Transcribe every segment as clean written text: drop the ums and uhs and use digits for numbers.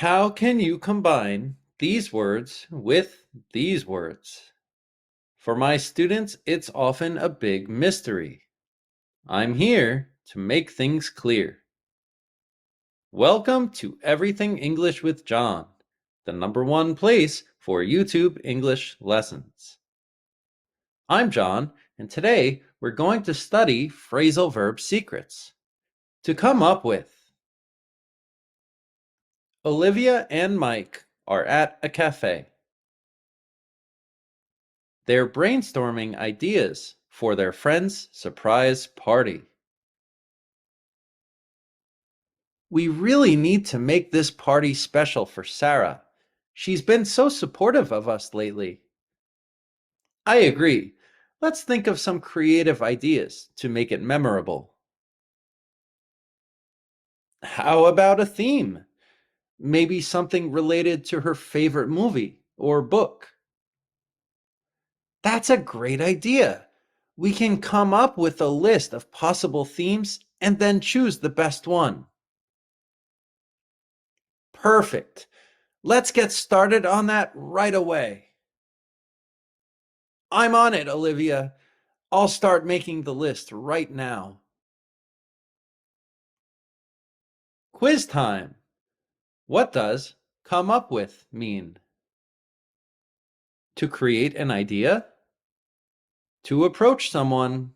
How can you combine these words with these words? For my students, it's often a big mystery. I'm here to make things clear. Welcome to Everything English with John, the #1 place for YouTube English lessons. I'm John, and today we're going to study phrasal verb secrets to come up with. Olivia and Mike are at a cafe. They're brainstorming ideas for their friend's surprise party. We really need to make this party special for Sarah. She's been so supportive of us lately. I agree. Let's think of some creative ideas to make it memorable. How about a theme? Maybe something related to her favorite movie or book. That's a great idea. We can come up with a list of possible themes and then choose the best one. Perfect. Let's get started on that right away. I'm on it, Olivia. I'll start making the list right now. Quiz time. What does come up with mean? To create an idea? To approach someone?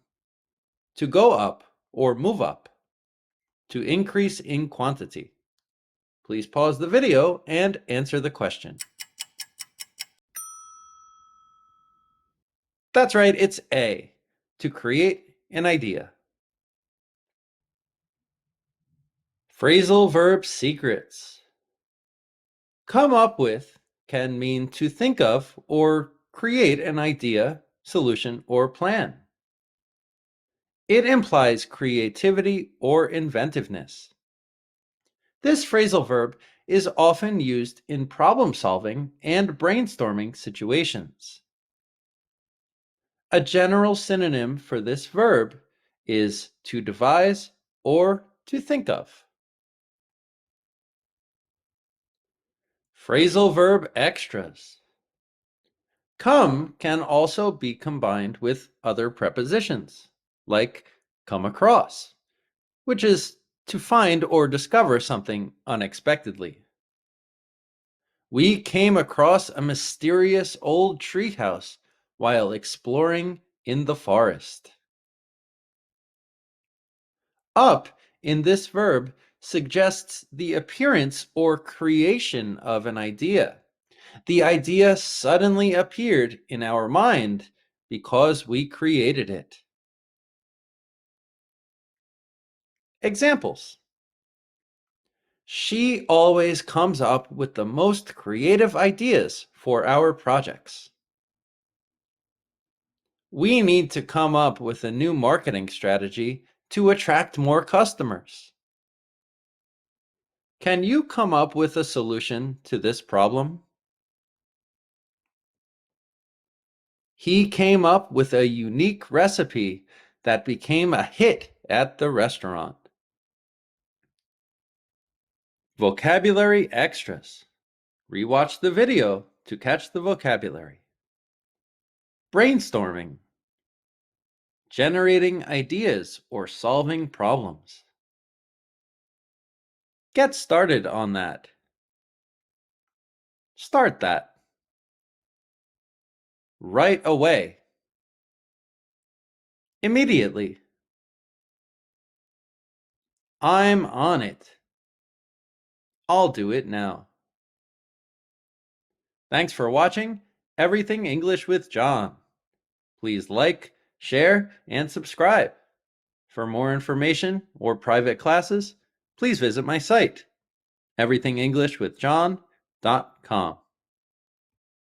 To go up or move up? To increase in quantity? Please pause the video and answer the question. That's right, it's A. To create an idea. Phrasal verb secrets. Come up with can mean to think of or create an idea, solution, or plan. It implies creativity or inventiveness. This phrasal verb is often used in problem-solving and brainstorming situations. A general synonym for this verb is to devise or to think of. Phrasal verb extras. Come can also be combined with other prepositions, like come across, which is to find or discover something unexpectedly. We came across a mysterious old treehouse while exploring in the forest. Up in this verb suggests the appearance or creation of an idea. The idea suddenly appeared in our mind because we created it. Examples. She always comes up with the most creative ideas for our projects. We need to come up with a new marketing strategy to attract more customers. Can you come up with a solution to this problem? He came up with a unique recipe that became a hit at the restaurant. Vocabulary extras. Rewatch the video to catch the vocabulary. Brainstorming. Generating ideas or solving problems. Get started on that. Start that. Right away. Immediately. I'm on it. I'll do it now. Thanks for watching Everything English with John. Please like, share, and subscribe. For more information or private classes, please visit my site, everythingenglishwithjohn.com.